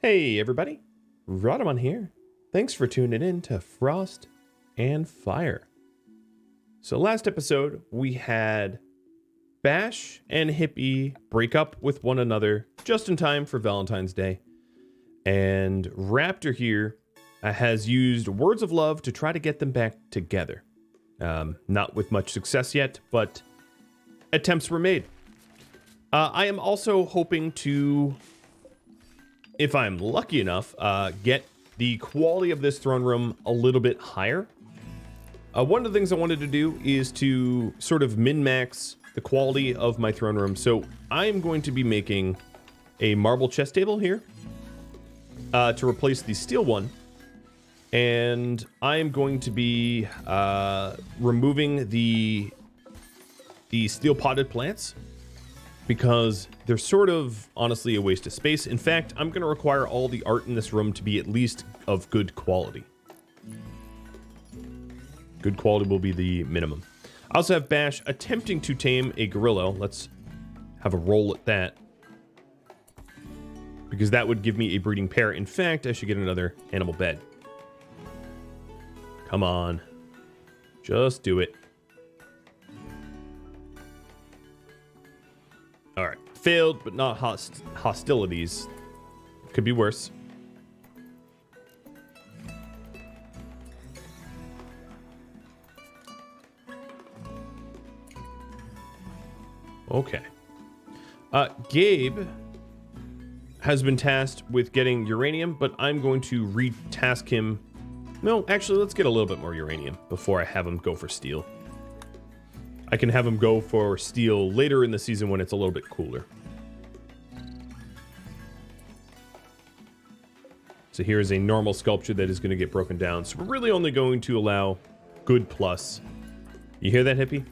Hey everybody, Rhadamant here. Thanks for tuning in to Frost and Fire. So last episode we had Bash and Hippie break up with one another just in time for Valentine's Day. And Raptor here has used words of love to try to get them back together. Not with much success yet, but attempts were made. I am also hoping to, if I'm lucky enough, get the quality of this throne room a little bit higher. One of the things I wanted to do is to sort of min-max the quality of my throne room. So I am going to be making a marble chess table here to replace the steel one. And I am going to be removing the steel potted plants, because they're sort of honestly a waste of space. In fact, I'm going to require all the art in this room to be at least of good quality. Good quality will be the minimum. I also have Bash attempting to tame a gorilla. Let's have a roll at that, because that would give me a breeding pair. In fact, I should get another animal bed. Come on. Just do it. All right. Failed, but not hostilities. Could be worse. Okay. Gabe has been tasked with getting uranium, but I'm going to re-task him. No, actually, let's get a little bit more uranium before I have him go for steel. I can have him go for steel later in the season when it's a little bit cooler. So here's a normal sculpture that is going to get broken down. So we're really only going to allow good plus. You hear that, Hippie?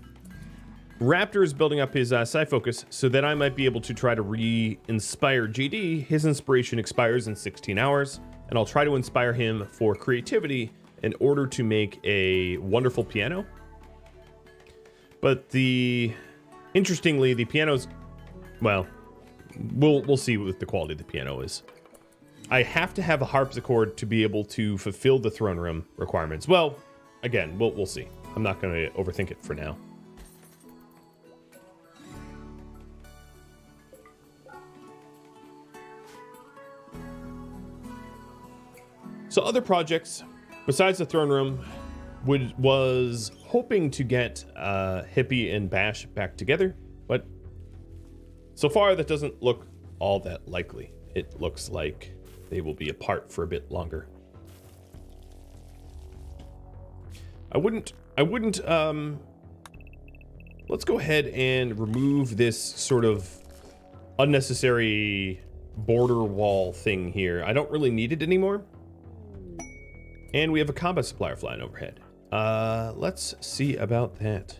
Raptor is building up his psi focus so that I might be able to try to re-inspire JD. His inspiration expires in 16 hours, and I'll try to inspire him for creativity in order to make a wonderful piano. But interestingly, the piano's, well, we'll see what the quality of the piano is. I have to have a harpsichord to be able to fulfill the throne room requirements. Well, again, we'll see. I'm not going to overthink it for now. So other projects besides the throne room was hoping to get Hippie and Bash back together, but so far that doesn't look all that likely. It looks like they will be apart for a bit longer. I wouldn't let's go ahead and remove this sort of unnecessary border wall thing here. I don't really need it anymore. And we have a combat supplier flying overhead. Let's see about that.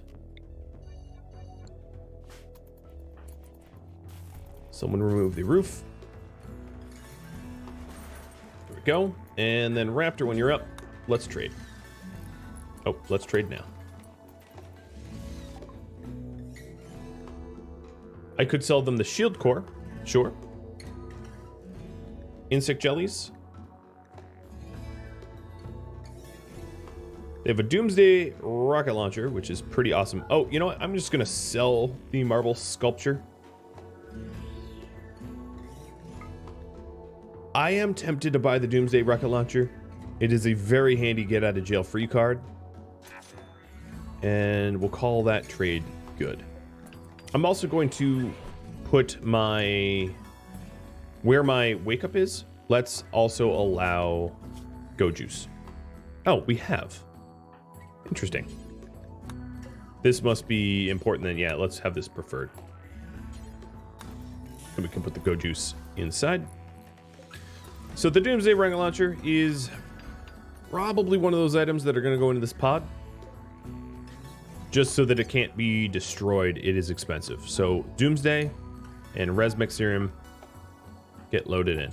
Someone remove the roof. There we go. And then Raptor, when you're up, let's trade. Oh, let's trade now. I could sell them the shield core, sure. Insect jellies. They have a Doomsday rocket launcher, which is pretty awesome. Oh, you know what? I'm just going to sell the marble sculpture. I am tempted to buy the Doomsday rocket launcher. It is a very handy get out of jail free card. And we'll call that trade good. I'm also going to put where my wake up is, let's also allow Go Juice. Oh, we have. Interesting. This must be important then. Yeah, let's have this preferred. And we can put the Go Juice inside. So the Doomsday rocket launcher is probably one of those items that are going to go into this pod. Just so that it can't be destroyed, it is expensive. So Doomsday and Resmec Serum get loaded in.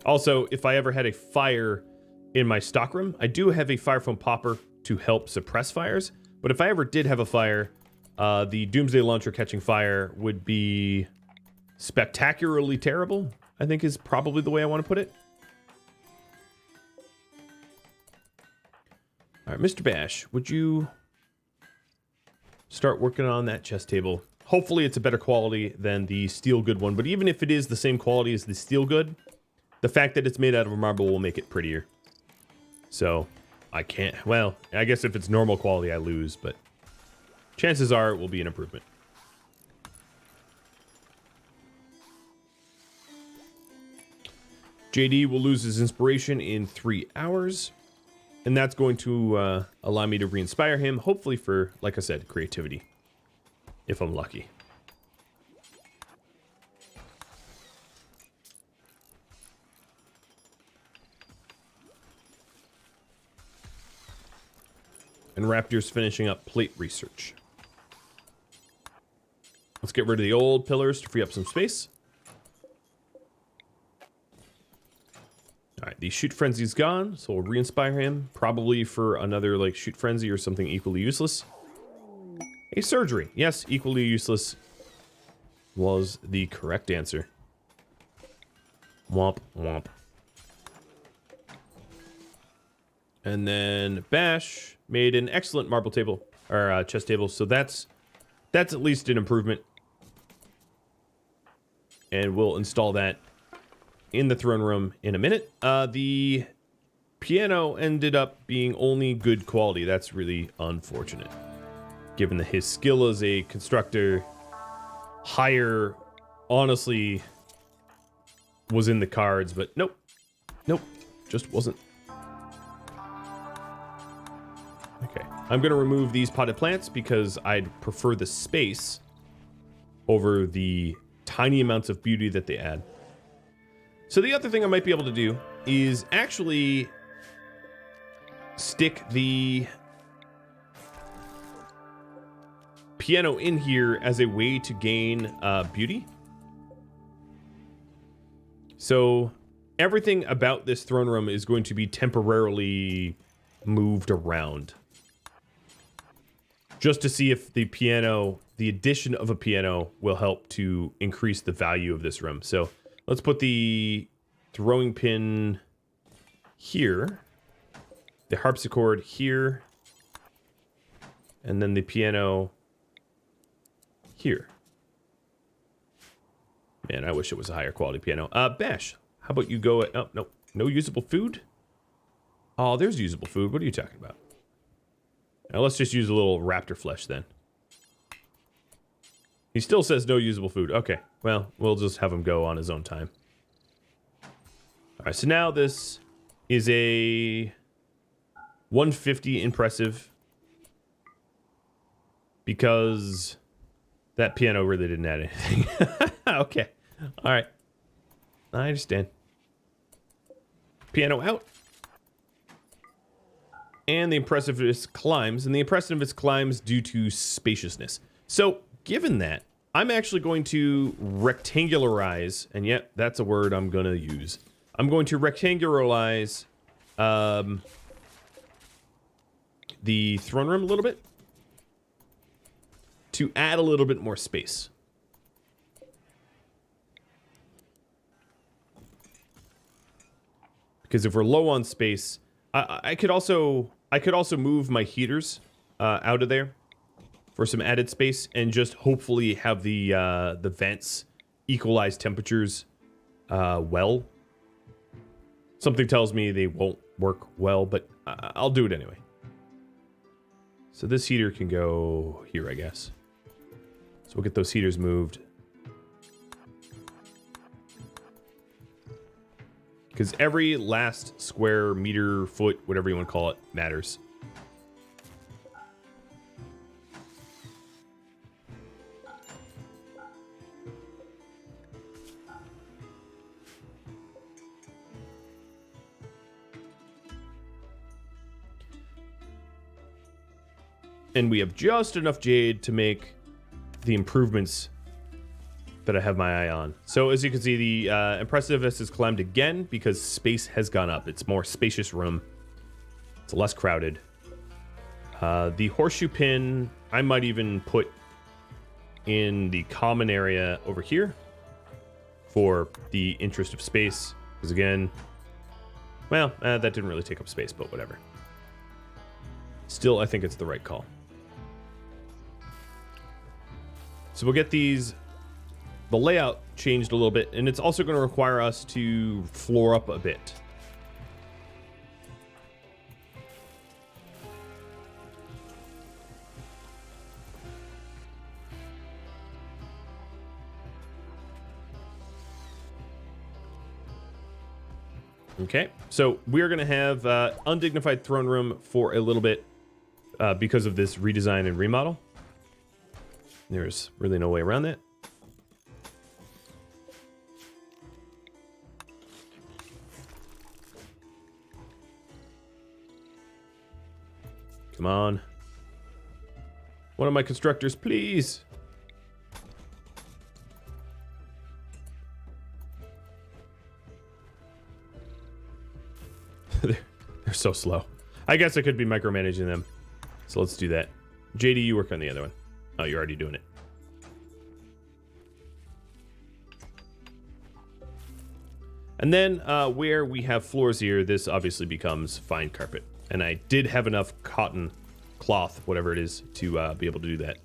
Also, if I ever had a fire in my stockroom, I do have a fire foam popper to help suppress fires. But if I ever did have a fire, the Doomsday Launcher catching fire would be spectacularly terrible, I think is probably the way I want to put it. All right, Mr. Bash, would you start working on that chest table? Hopefully it's a better quality than the steel good one, but even if it is the same quality as the steel good, the fact that it's made out of marble will make it prettier. So I can't, well, I guess if it's normal quality, I lose, but chances are it will be an improvement. JD will lose his inspiration in 3 hours, and that's going to allow me to re-inspire him, hopefully for, like I said, creativity, if I'm lucky. And Raptor's finishing up plate research. Let's get rid of the old pillars to free up some space. All right, the shoot frenzy's gone, so we'll re-inspire him, probably for another like shoot frenzy or something equally useless. A surgery, yes, equally useless was the correct answer. Womp womp. And then Bash made an excellent marble table or chest table, so that's at least an improvement. And we'll install that in the throne room in a minute. The piano ended up being only good quality. That's really unfortunate, given that his skill as a constructor higher honestly was in the cards, but nope, just wasn't. Okay, I'm gonna remove these potted plants because I'd prefer the space over the tiny amounts of beauty that they add. So the other thing I might be able to do is actually stick the piano in here as a way to gain beauty. So everything about this throne room is going to be temporarily moved around, just to see if the piano, the addition of a piano, will help to increase the value of this room. So let's put the throwing pin here, the harpsichord here, and then the piano here. Man, I wish it was a higher quality piano. Bash, how about you go at, oh, no, no usable food? Oh, there's usable food. What are you talking about? Now let's just use a little raptor flesh then. He still says no usable food. Okay, well, we'll just have him go on his own time. All right, so now this is a 150 impressive because that piano really didn't add anything. Okay, all right. I understand. Piano out. And the impressiveness climbs, and the impressiveness climbs due to spaciousness. So, given that, I'm actually going to rectangularize, and yet that's a word I'm going to use. I'm going to rectangularize the throne room a little bit to add a little bit more space. Because if we're low on space, I could also move my heaters out of there for some added space, and just hopefully have the vents equalize temperatures well. Something tells me they won't work well, but I'll do it anyway. So this heater can go here, I guess. So we'll get those heaters moved. Because every last square meter, foot, whatever you want to call it, matters. And we have just enough jade to make the improvements that I have my eye on. So as you can see, the impressiveness has climbed again because space has gone up. It's more spacious room. It's less crowded. The horseshoe pin, I might even put in the common area over here for the interest of space. Because again, well, that didn't really take up space, but whatever. Still, I think it's the right call. So we'll get the layout changed a little bit, and it's also going to require us to floor up a bit. Okay, so we're going to have undignified throne room for a little bit because of this redesign and remodel. There's really no way around that. Come on. One of my constructors, please. They're so slow. I guess I could be micromanaging them. So let's do that. JD, you work on the other one. Oh, you're already doing it. And then where we have floors here, this obviously becomes fine carpet. And I did have enough cotton cloth, whatever it is, to be able to do that.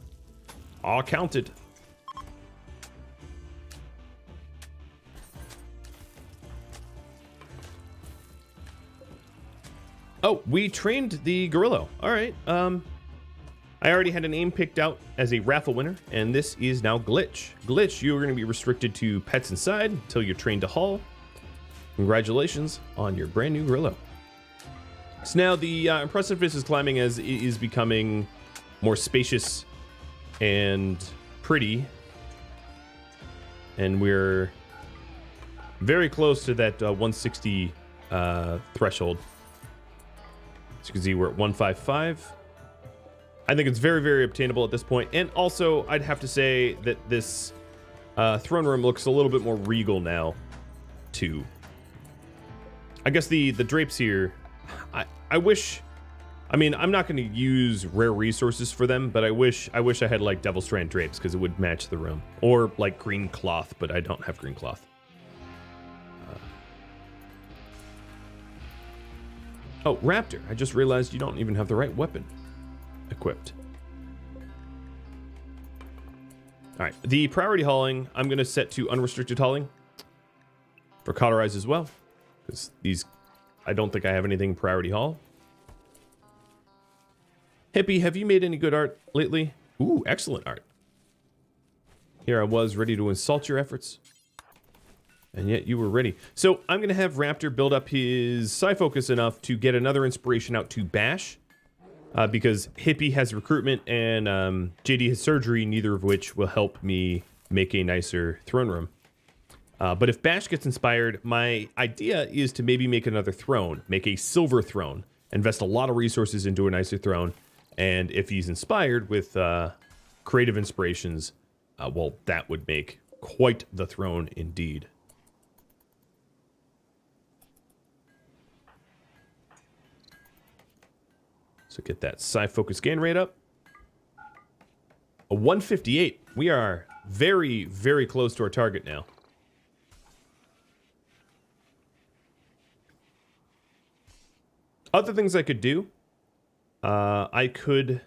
All counted. Oh, we trained the gorilla. All right. I already had a name picked out as a raffle winner, and this is now Glitch. Glitch, you are going to be restricted to pets inside until you're trained to haul. Congratulations on your brand new gorilla. So now the impressiveness is climbing as it is becoming more spacious and pretty. And we're very close to that 160 threshold. As you can see, we're at 155. I think it's very, very obtainable at this point. And also, I'd have to say that this throne room looks a little bit more regal now, too. I guess the drapes here, I wish... I mean, I'm not going to use rare resources for them, but I wish I had, like, Devil Strand drapes, because it would match the room. Or, like, green cloth, but I don't have green cloth. Oh, Raptor, I just realized you don't even have the right weapon equipped. All right, the priority hauling, I'm going to set to unrestricted hauling for cauterize as well, because these, I don't think I have anything priority haul. Hippie, have you made any good art lately? Ooh, excellent art. Here I was ready to insult your efforts, and yet you were ready. So I'm going to have Raptor build up his psi focus enough to get another inspiration out to Bash. Because Hippie has recruitment and JD has surgery, neither of which will help me make a nicer throne room. But if Bash gets inspired, my idea is to maybe make another throne, make a silver throne, invest a lot of resources into a nicer throne. And if he's inspired with creative inspirations, well, that would make quite the throne indeed. So get that psi focus gain rate up. A 158. We are very, very close to our target now. Other things I could do. I could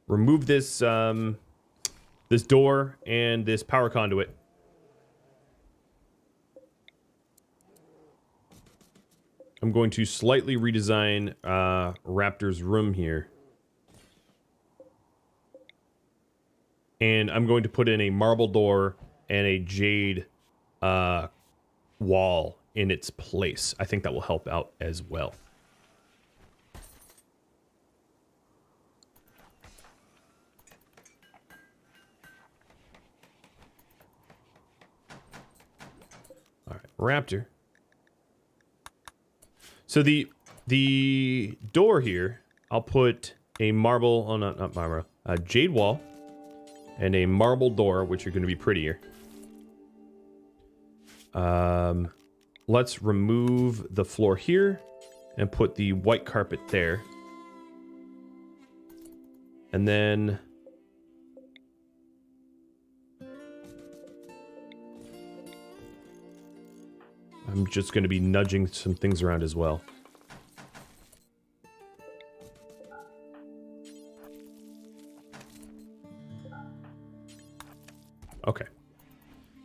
remove this this door and this power conduit. I'm going to slightly redesign Raptor's room here. And I'm going to put in a marble door and a jade wall in its place. I think that will help out as well. All right, Raptor. So the door here, I'll put a marble, oh not marble, a jade wall, and a marble door, which are going to be prettier. Let's remove the floor here and put the white carpet there. And then I'm just going to be nudging some things around as well. Okay.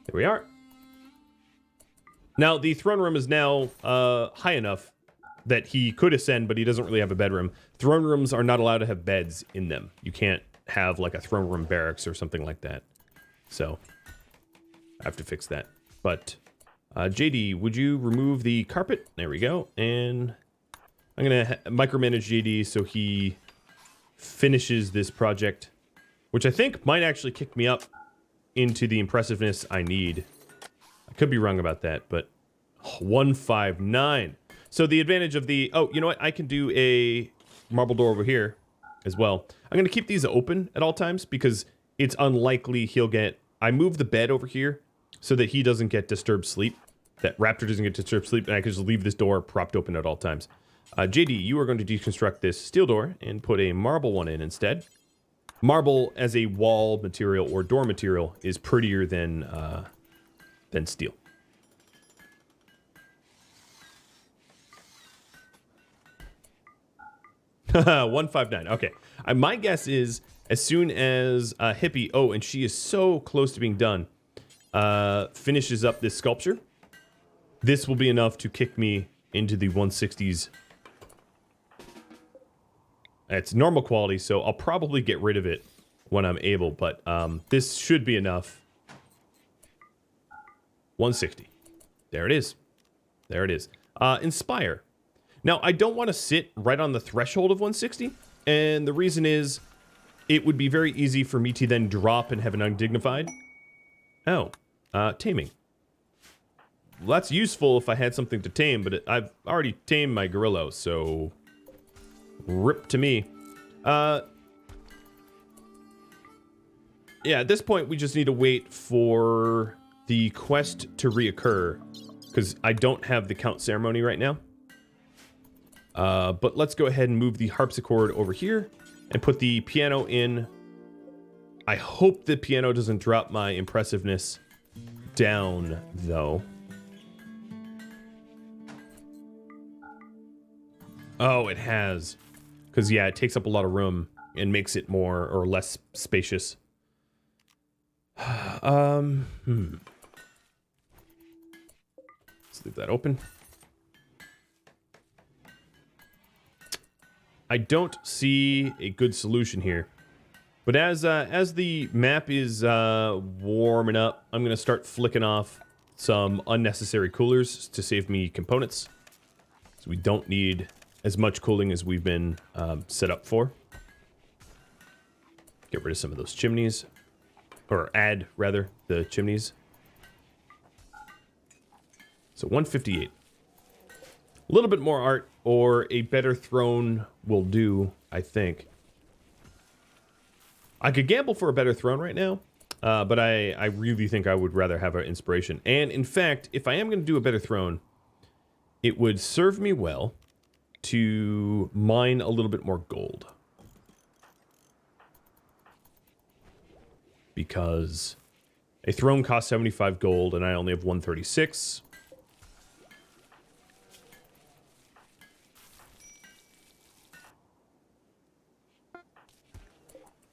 There we are. Now, the throne room is now high enough that he could ascend, but he doesn't really have a bedroom. Throne rooms are not allowed to have beds in them. You can't have like a throne room barracks or something like that. So, I have to fix that. But, JD, would you remove the carpet? There we go. And I'm going to micromanage JD so he finishes this project, which I think might actually kick me up into the impressiveness I need. I could be wrong about that, but 159. So the advantage of the... Oh, you know what? I can do a marble door over here as well. I'm going to keep these open at all times because it's unlikely he'll get... I move the bed over here so that he doesn't get disturbed sleep. That Raptor doesn't get disturbed sleep, and I can just leave this door propped open at all times. JD, you are going to deconstruct this steel door and put a marble one in instead. Marble as a wall material or door material is prettier than steel. $159. Okay. My guess is as soon as Hippie, oh, and she is so close to being done, finishes up this sculpture, this will be enough to kick me into the 160s. It's normal quality, so I'll probably get rid of it when I'm able, but this should be enough. 160. There it is. There it is. Inspire. Now, I don't want to sit right on the threshold of 160, and the reason is it would be very easy for me to then drop and have an undignified. Oh, taming. Well, that's useful if I had something to tame, but I've already tamed my gorilla, so rip to me. Yeah, at this point, we just need to wait for the quest to reoccur, because I don't have the count ceremony right now. But let's go ahead and move the harpsichord over here and put the piano in. I hope the piano doesn't drop my impressiveness down, though. Oh, it has. Because, yeah, it takes up a lot of room and makes it more or less spacious. Let's leave that open. I don't see a good solution here. But as the map is warming up, I'm going to start flicking off some unnecessary coolers to save me components. So we don't need as much cooling as we've been set up for. Get rid of some of those chimneys. Or add, rather, the chimneys. So 158. A little bit more art or a better throne will do, I think. I could gamble for a better throne right now, but I really think I would rather have an inspiration. And in fact, if I am going to do a better throne, it would serve me well to mine a little bit more gold. Because a throne costs 75 gold and I only have 136.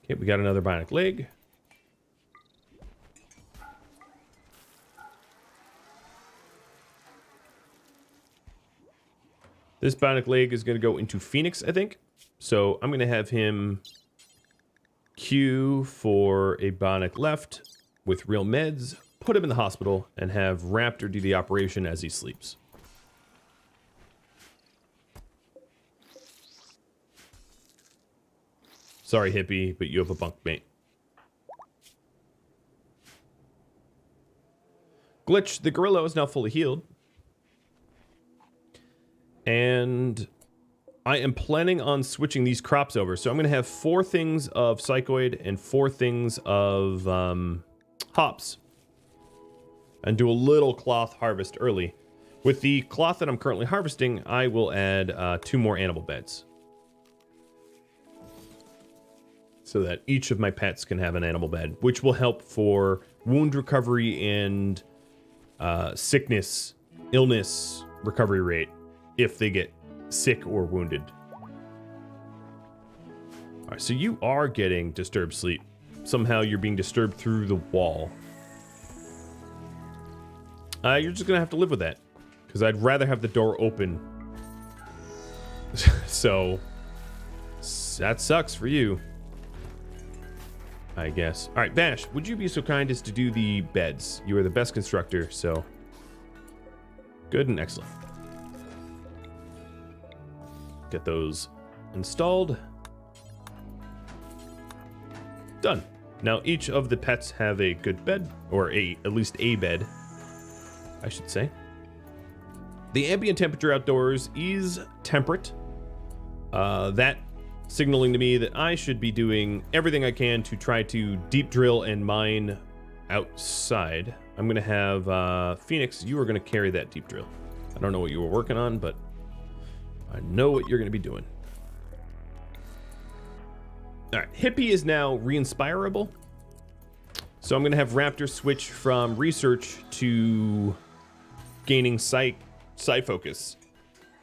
Okay, we got another bionic leg. This bionic leg is going to go into Phoenix, I think. So I'm going to have him queue for a bionic left with real meds, put him in the hospital, and have Raptor do the operation as he sleeps. Sorry, Hippie, but you have a bunkmate. Glitch, the gorilla is now fully healed. And I am planning on switching these crops over. So I'm going to have 4 things of psychoid and 4 things of hops. And do a little cloth harvest early. With the cloth that I'm currently harvesting, I will add 2 more animal beds. So that each of my pets can have an animal bed, which will help for wound recovery and sickness illness recovery rate if they get sick or wounded. All right, so you are getting disturbed sleep. Somehow you're being disturbed through the wall. You're just gonna have to live with that, because I'd rather have the door open. So that sucks for you, I guess. All right, Bash, would you be so kind as to do the beds? You are the best constructor, so good and excellent. Get those installed. Done. Now each of the pets have a good bed, or at least a bed, I should say. The ambient temperature outdoors is temperate. That signaling to me that I should be doing everything I can to try to deep drill and mine outside. I'm going to have Phoenix, you are going to carry that deep drill. I don't know what you were working on, but I know what you're going to be doing. All right, Hippie is now re-inspirable. So I'm going to have Raptor switch from research to gaining sight focus.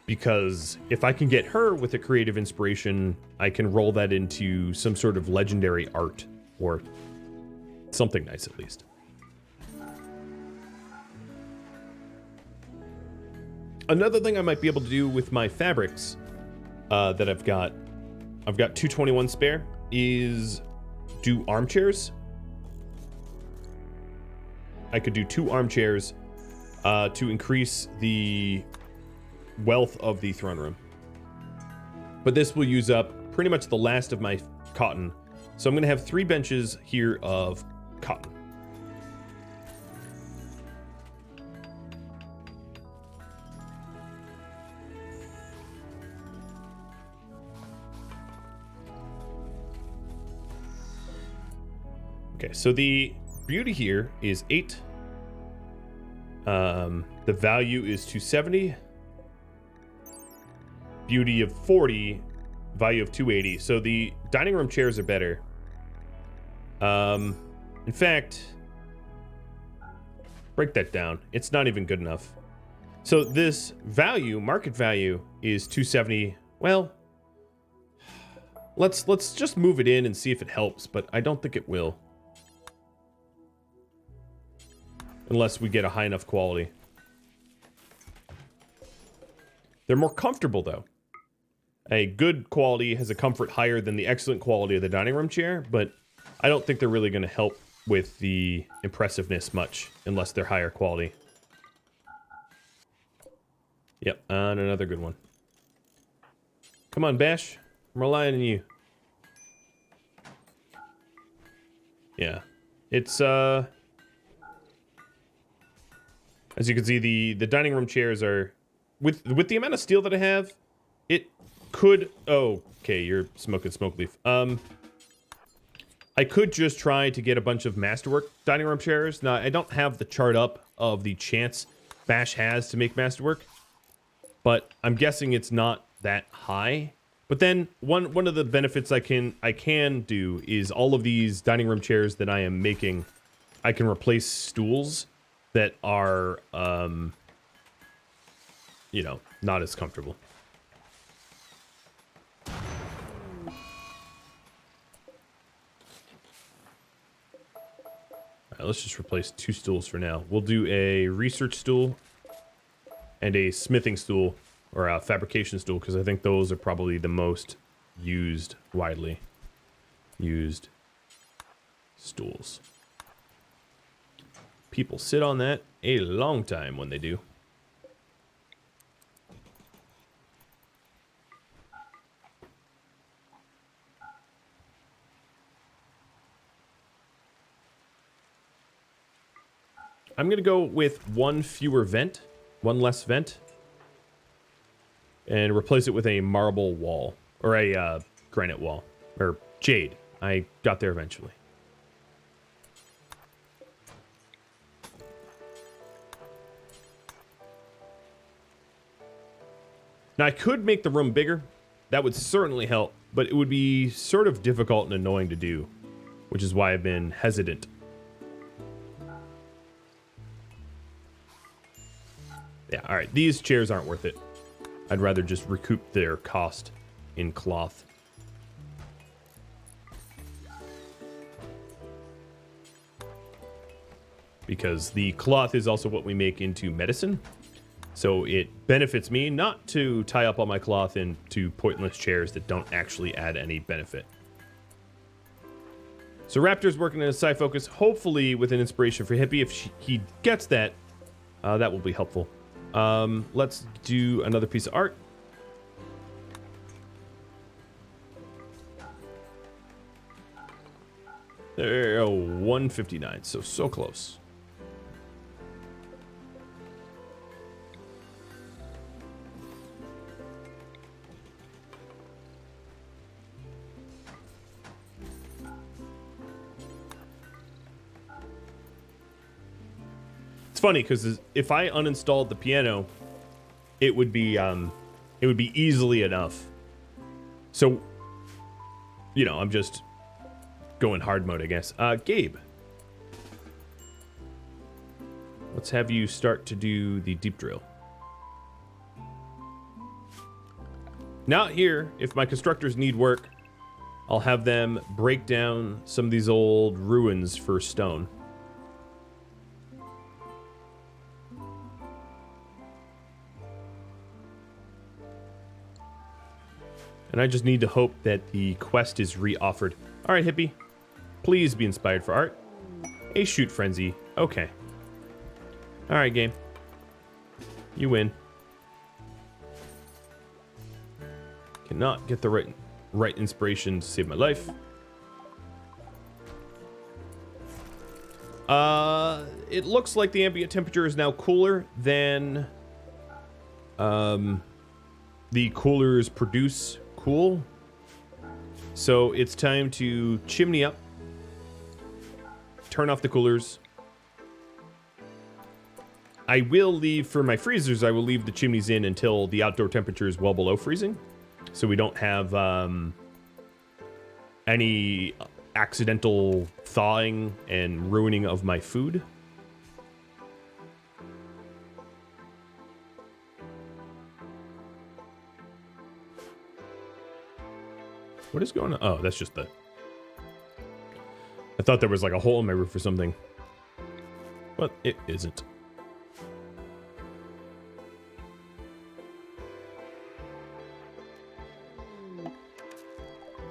Because if I can get her with a creative inspiration, I can roll that into some sort of legendary art or something nice at least. Another thing I might be able to do with my fabrics that I've got 221 spare, is do armchairs. I could do 2 armchairs to increase the wealth of the throne room. But this will use up pretty much the last of my cotton. So I'm going to have 3 benches here of cotton. Okay, so the beauty here is 8. The value is 270. Beauty of 40, value of 280. So the dining room chairs are better. In fact, break that down. It's not even good enough. So this value, market value, is 270. Well, let's just move it in and see if it helps, but I don't think it will. Unless we get a high enough quality. They're more comfortable though. A good quality has a comfort higher than the excellent quality of the dining room chair, but I don't think they're really going to help with the impressiveness much unless they're higher quality. Yep, and another good one. Come on, Bash. I'm relying on you. Yeah. It's, as you can see, the dining room chairs are, with the amount of steel that I have, it could, oh, okay, you're smoking smoke leaf. I could just try to get a bunch of masterwork dining room chairs. Now, I don't have the chart up of the chance Bash has to make masterwork, but I'm guessing it's not that high. But then one of the benefits I can do is all of these dining room chairs that I am making, I can replace stools that are, you know, not as comfortable. All right, let's just replace 2 stools for now. We'll do a research stool and a smithing stool, or a fabrication stool, because I think those are probably the most used, widely used stools. People sit on that a long time when they do. I'm going to go with 1 fewer vent, 1 less vent, and replace it with a marble wall, or a granite wall, or jade. I got there eventually. Now, I could make the room bigger. That would certainly help, but it would be sort of difficult and annoying to do, which is why I've been hesitant. Yeah, all right. These chairs aren't worth it. I'd rather just recoup their cost in cloth. Because the cloth is also what we make into medicine. So it benefits me not to tie up all my cloth into pointless chairs that don't actually add any benefit. So Raptor's working in a side focus, hopefully with an inspiration for Hippie. If he gets that, that will be helpful. Let's do another piece of art. There, oh, 159, so close. It's funny because if I uninstalled the piano, it would be easily enough. So, you know, I'm just going hard mode, I guess. Gabe, let's have you start to do the deep drill. Now here, if my constructors need work, I'll have them break down some of these old ruins for stone. And I just need to hope that the quest is re-offered. All right, Hippie. Please be inspired for art. A shoot frenzy. Okay. All right, game. You win. Cannot get the right inspiration to save my life. It looks like the ambient temperature is now cooler than the coolers produce cool. So it's time to chimney up. Turn off the coolers. I will leave, for my freezers, I will leave the chimneys in until the outdoor temperature is well below freezing. So we don't have any accidental thawing and ruining of my food. What is going on? Oh, that's just the... I thought there was like a hole in my roof or something. But it isn't.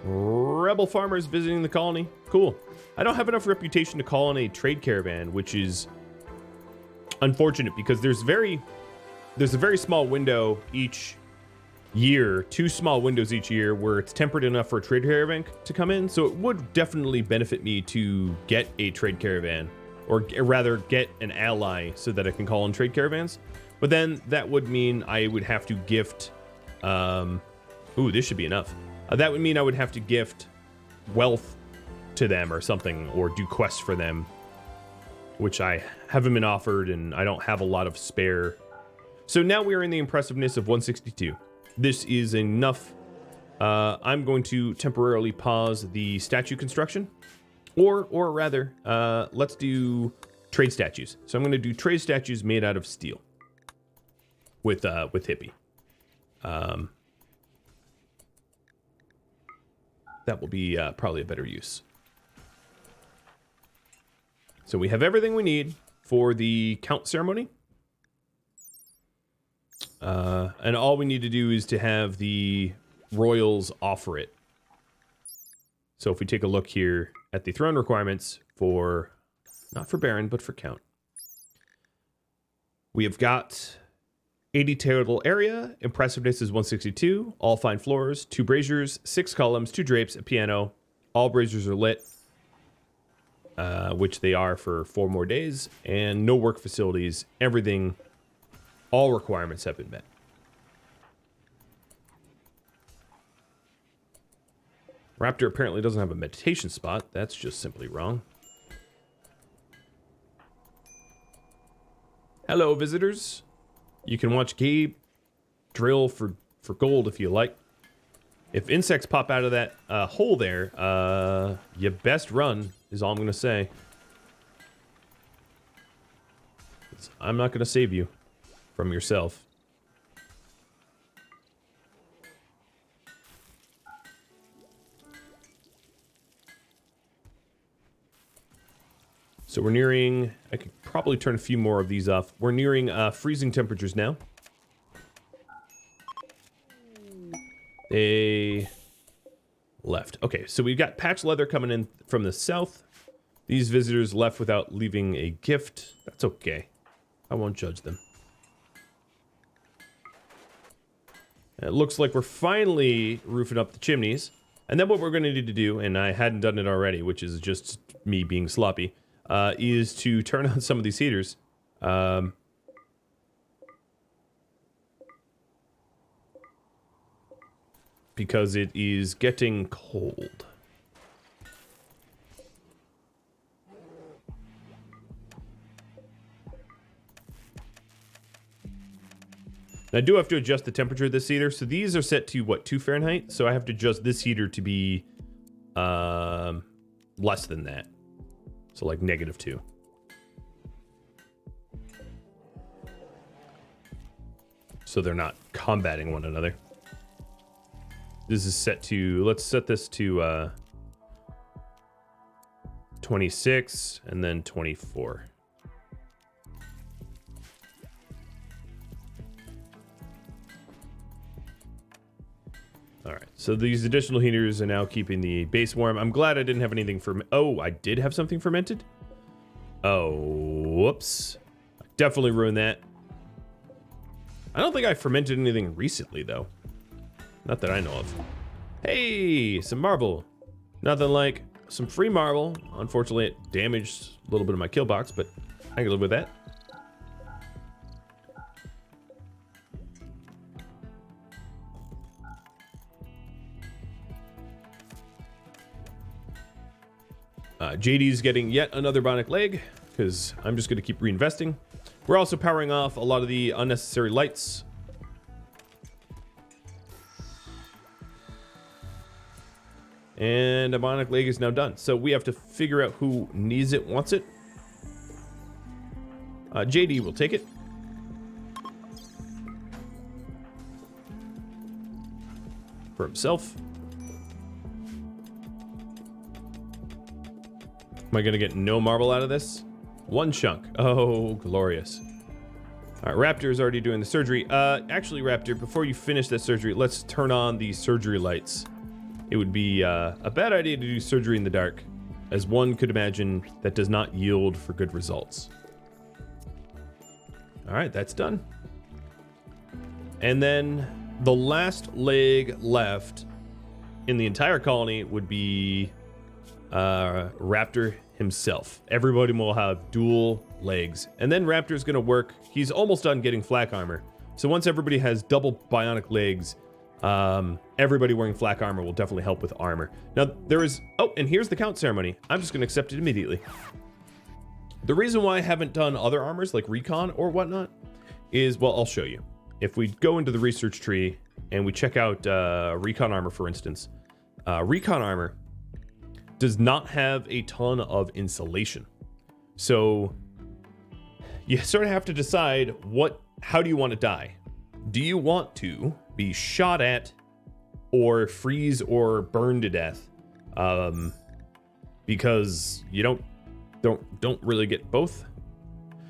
Rebel farmers visiting the colony. Cool. I don't have enough reputation to call on a trade caravan, which is unfortunate because there's a very small window each year, 2 small windows each year where it's temperate enough for a trade caravan to come in. So it would definitely benefit me to get a trade caravan, or rather get an ally so that I can call on trade caravans. But then that would mean I would have to gift, ooh, this should be enough. That would mean I would have to gift wealth to them or something, or do quests for them, which I haven't been offered and I don't have a lot of spare. So now we are in the impressiveness of 162. This is enough. I'm going to temporarily pause the statue construction, or rather, let's do trade statues. So I'm going to do trade statues made out of steel with Hippie. That will be probably a better use. So we have everything we need for the count ceremony. And all we need to do is to have the royals offer it. So if we take a look here at the throne requirements for, not for Baron, but for Count. We have got 80 total area, impressiveness is 162, all fine floors, 2 braziers, 6 columns, 2 drapes, a piano. All braziers are lit, which they are for 4 more days, and no work facilities. Everything, all requirements have been met. Raptor apparently doesn't have a meditation spot. That's just simply wrong. Hello, visitors. You can watch Gabe drill for gold if you like. If insects pop out of that hole there, you best run, is all I'm going to say. I'm not going to save you from yourself. So we're nearing, I could probably turn a few more of these off. We're nearing freezing temperatures now. They left. Okay, so we've got patch leather coming in from the south. These visitors left without leaving a gift. That's okay. I won't judge them. It looks like we're finally roofing up the chimneys. And then what we're going to need to do, and I hadn't done it already, which is just me being sloppy, is to turn on some of these heaters. Because it is getting cold. Now, I do have to adjust the temperature of this heater. So these are set to, what, 2 Fahrenheit? So I have to adjust this heater to be less than that. So like -2. So they're not combating one another. This is set to, let's set this to 26 and then 24. All right, so these additional heaters are now keeping the base warm. I'm glad I didn't have anything for, oh, I did have something fermented? Oh, whoops. I definitely ruined that. I don't think I fermented anything recently, though. Not that I know of. Hey, some marble. Nothing like some free marble. Unfortunately, it damaged a little bit of my kill box, but I can live with that. JD's getting yet another bionic leg, because I'm just going to keep reinvesting. We're also powering off a lot of the unnecessary lights. And a bionic leg is now done. So we have to figure out who needs it, wants it. JD will take it. For himself. Am I going to get no marble out of this? 1 chunk. Oh, glorious. All right, Raptor is already doing the surgery. Actually, Raptor, before you finish that surgery, let's turn on the surgery lights. It would be a bad idea to do surgery in the dark, as one could imagine that does not yield for good results. All right, that's done. And then the last leg left in the entire colony would be Raptor himself. Everybody will have dual legs. And then Raptor's going to work. He's almost done getting flak armor. So once everybody has double bionic legs, everybody wearing flak armor will definitely help with armor. Now, there is... Oh, and here's the count ceremony. I'm just going to accept it immediately. The reason why I haven't done other armors like Recon or whatnot is, well, I'll show you. If we go into the research tree and we check out Recon Armor, for instance, Recon Armor does not have a ton of insulation. So you sort of have to decide how do you want to die? Do you want to be shot at or freeze or burn to death? Because you don't really get both.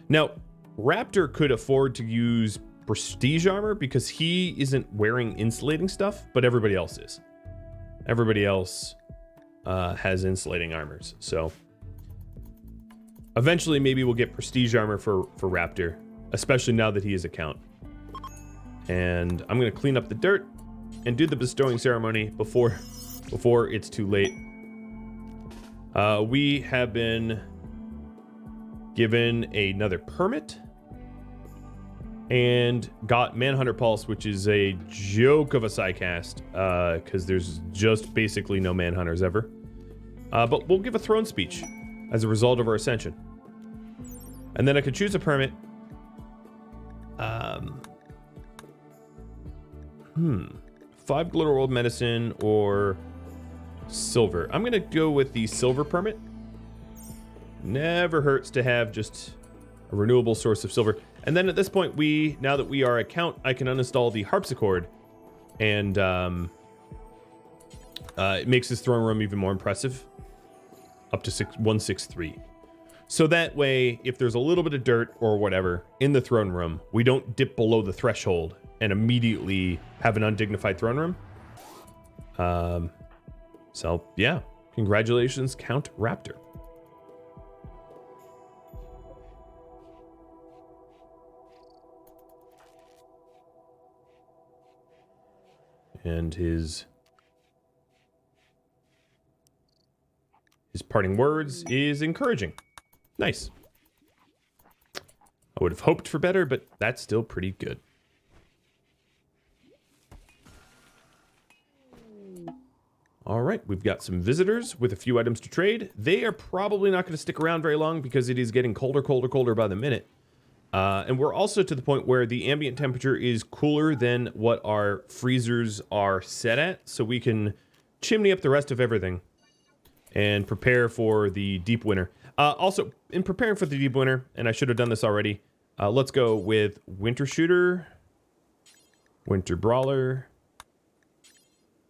Now, Raptor could afford to use prestige armor because he isn't wearing insulating stuff, but everybody else is. Everybody else has insulating armors. So eventually maybe we'll get prestige armor for Raptor, especially now that he is a count. And I'm going to clean up the dirt and do the bestowing ceremony before it's too late. We have been given another permit and got Manhunter Pulse, which is a joke of a sidecast, because there's just basically no Manhunters ever. But we'll give a throne speech as a result of our ascension. And then I could choose a permit. 5 glitter world medicine or silver. I'm gonna go with the silver permit. Never hurts to have just a renewable source of silver. And then at this point, now that we are a count, I can uninstall the harpsichord, and it makes this throne room even more impressive, up to 163. So that way, if there's a little bit of dirt or whatever in the throne room, we don't dip below the threshold and immediately have an undignified throne room. So yeah, congratulations, Count Raptor. And his parting words is encouraging. Nice. I would have hoped for better, but that's still pretty good. All right, we've got some visitors with a few items to trade. They are probably not going to stick around very long because it is getting colder, colder, colder by the minute. And we're also to the point where the ambient temperature is cooler than what our freezers are set at, so we can chimney up the rest of everything and prepare for the deep winter. Also, in preparing for the deep winter, and I should have done this already, let's go with Winter Shooter, Winter Brawler,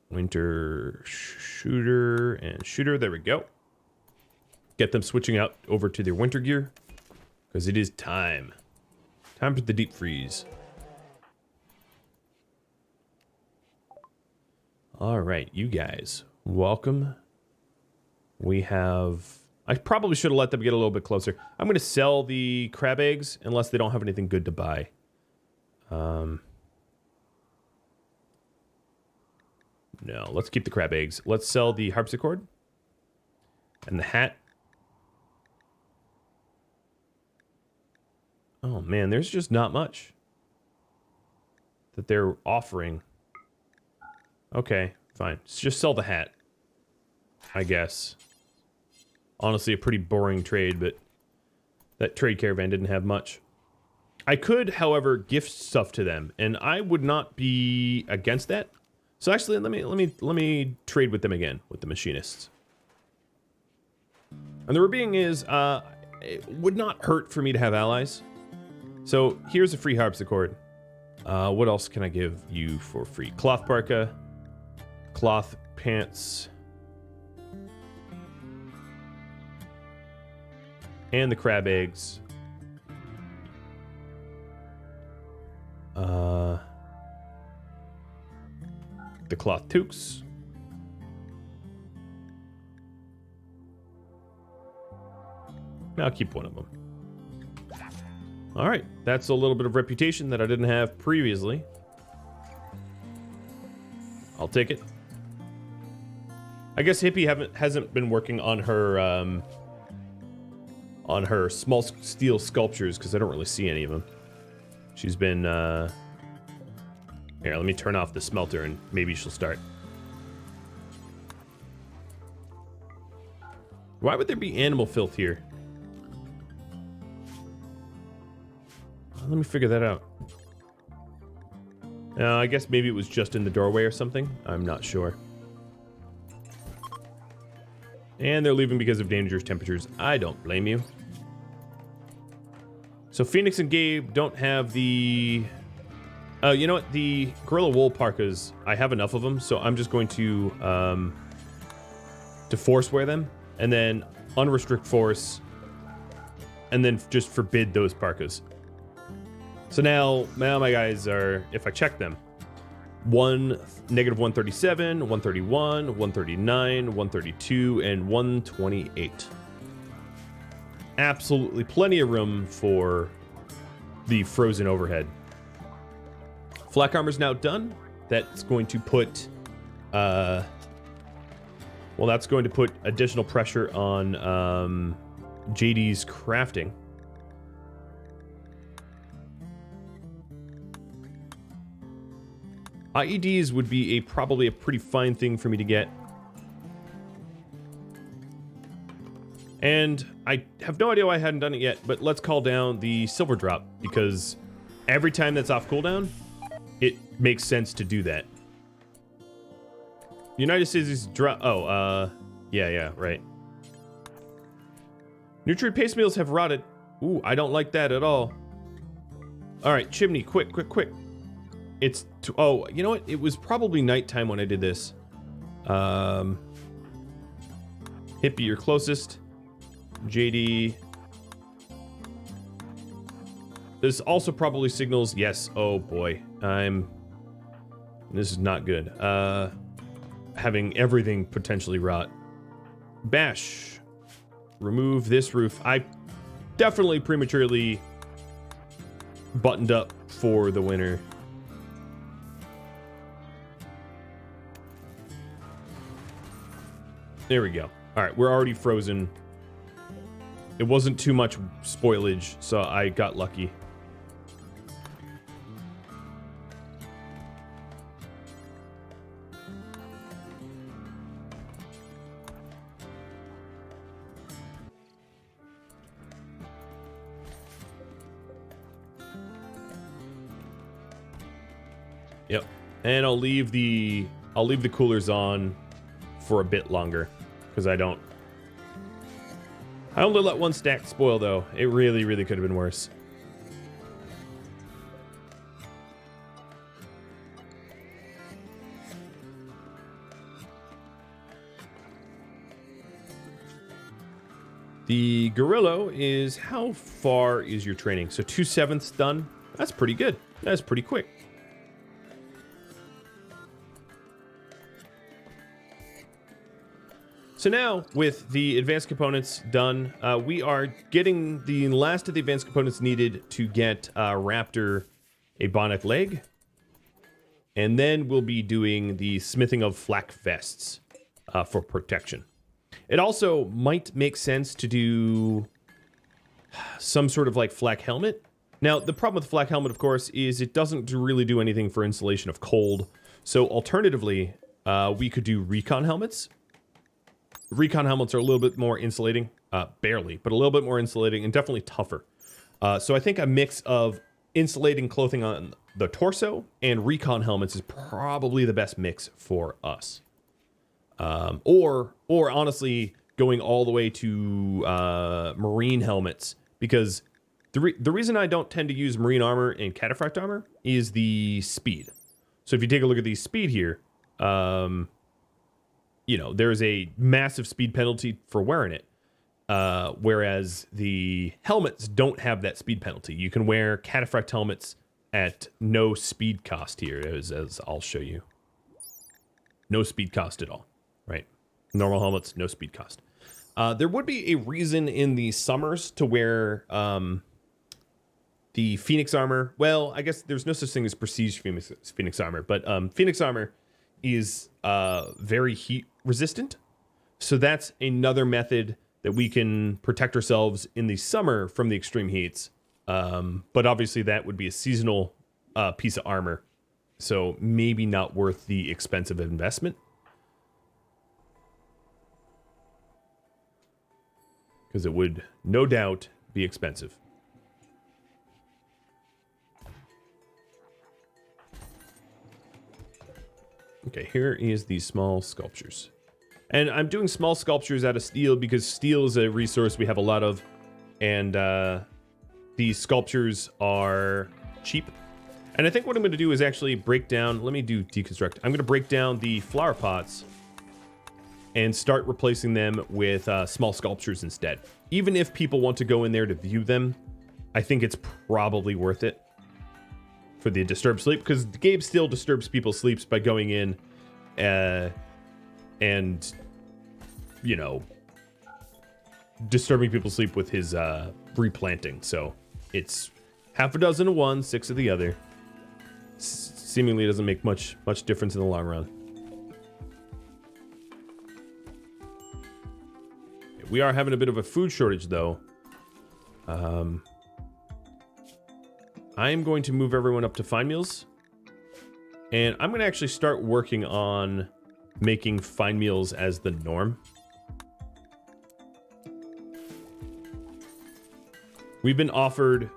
Winter Shooter, and Shooter. There we go. Get them switching out over to their winter gear, because it is time. Time for the deep freeze. All right, you guys, welcome. We have... I probably should have let them get a little bit closer. I'm going to sell the crab eggs unless they don't have anything good to buy. No, let's keep the crab eggs. Let's sell the harpsichord and the hat. Oh man, there's just not much that they're offering. Okay, fine. Let's just sell the hat, I guess. Honestly, a pretty boring trade, but that trade caravan didn't have much. I could, however, gift stuff to them, and I would not be against that. So actually, let me trade with them again, with the machinists. And the being is, it would not hurt for me to have allies. So here's a free harpsichord. What else can I give you for free? Cloth parka, cloth pants, and the crab eggs. The cloth toques. I'll keep one of them. All right, that's a little bit of reputation that I didn't have previously. I'll take it. I guess Hippie hasn't been working on her small steel sculptures because I don't really see any of them. She's been here, let me turn off the smelter and maybe she'll start. Why would there be animal filth here? Let me figure that out. I guess maybe it was just in the doorway or something. I'm not sure. And they're leaving because of dangerous temperatures. I don't blame you. So Phoenix and Gabe don't have the... you know what? The Gorilla Wool parkas, I have enough of them, so I'm just going to force wear them, and then unrestrict force, and then just forbid those parkas. So now my guys are, if I check them, negative 137, 131, 139, 132, and 128. Absolutely plenty of room for the frozen overhead. Flak armor's now done. That's going to put, well, that's going to put additional pressure on JD's crafting. IEDs would be probably a pretty fine thing for me to get. And I have no idea why I hadn't done it yet, but let's call down the silver drop, because every time that's off cooldown, it makes sense to do that. United States drop. Oh, yeah, right. Nutrient paste meals have rotted. Ooh, I don't like that at all. All right, chimney, quick. It's oh, you know what? It was probably nighttime when I did this. Hippie, you're closest. JD. This also probably signals yes. Oh boy, this is not good. Having everything potentially rot. Bash. Remove this roof. I definitely prematurely buttoned up for the winter. There we go. All right, we're already frozen. It wasn't too much spoilage, so I got lucky. Yep, and I'll leave the coolers on for a bit longer because I only let one stack spoil though. It really could have been worse. The Gorillo is, how far is your training? So 2/7 done. That's pretty good. That's pretty quick. So now, with the advanced components done, we are getting the last of the advanced components needed to get Raptor a bionic leg. And then we'll be doing the smithing of flak vests for protection. It also might make sense to do some sort of like flak helmet. Now, the problem with the flak helmet, of course, is it doesn't really do anything for insulation of cold. So alternatively, we could do recon helmets. Recon helmets are a little bit more insulating, barely, but a little bit more insulating and definitely tougher. So I think a mix of insulating clothing on the torso and recon helmets is probably the best mix for us. Or honestly, going all the way to marine helmets, because the reason I don't tend to use marine armor and cataphract armor is the speed. So if you take a look at the speed here, you know, there's a massive speed penalty for wearing it. Whereas the helmets don't have that speed penalty. You can wear cataphract helmets at no speed cost here, as I'll show you. No speed cost at all, right? Normal helmets, no speed cost. There would be a reason in the summers to wear the Phoenix armor. Well, I guess there's no such thing as prestige Phoenix armor, but Phoenix armor is very heat resistant. So that's another method that we can protect ourselves in the summer from the extreme heats. But obviously that would be a seasonal piece of armor. So maybe not worth the expensive investment. Because it would no doubt be expensive. Okay, here is the small sculptures. And I'm doing small sculptures out of steel because steel is a resource we have a lot of. And these sculptures are cheap. And I think what I'm going to do is actually break down... Let me do deconstruct. I'm going to break down the flower pots and start replacing them with small sculptures instead. Even if people want to go in there to view them, I think it's probably worth it for the disturbed sleep, because the game still disturbs people's sleeps by going in and, you know, disturbing people's sleep with his replanting. So it's half a dozen of one, 6 of the other. Seemingly doesn't make much difference in the long run. We are having a bit of a food shortage, though. I am going to move everyone up to fine meals. And I'm going to actually start working on making fine meals as the norm. We've been offered...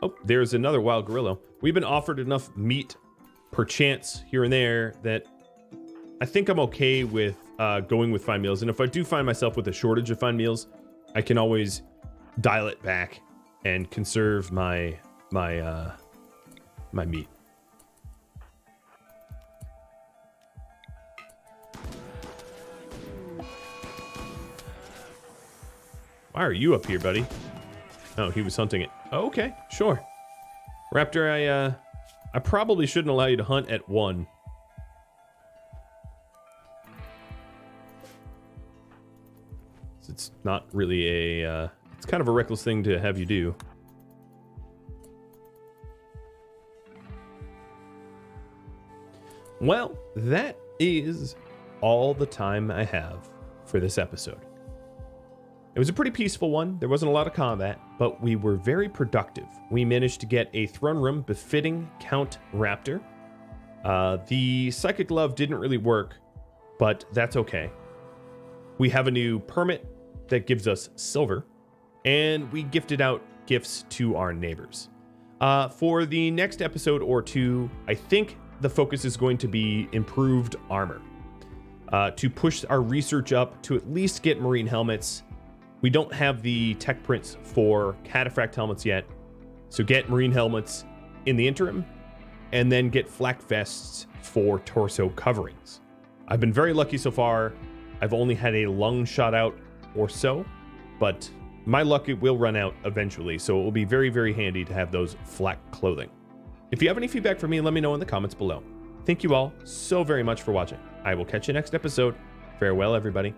Oh, there's another wild gorilla. We've been offered enough meat per chance here and there that I think I'm okay with going with fine meals. And if I do find myself with a shortage of fine meals, I can always dial it back and conserve my meat. Why are you up here, buddy? Oh, he was hunting it. Oh, okay, sure. Raptor, I probably shouldn't allow you to hunt at 1. It's not really a, it's kind of a reckless thing to have you do. Well, that is all the time I have for this episode. It was a pretty peaceful one. There wasn't a lot of combat, but we were very productive. We managed to get a throne room befitting Count Raptor. The Psychic Glove didn't really work, but that's okay. We have a new permit that gives us silver, and we gifted out gifts to our neighbors. For the next episode or two, I think the focus is going to be improved armor. To push our research up to at least get marine helmets. We don't have the tech prints for cataphract helmets yet, so get marine helmets in the interim, and then get flak vests for torso coverings. I've been very lucky so far. I've only had a lung shot out or so, but my luck, it will run out eventually, so it will be very, very handy to have those flak clothing. If you have any feedback for me, let me know in the comments below. Thank you all so very much for watching. I will catch you next episode. Farewell, everybody.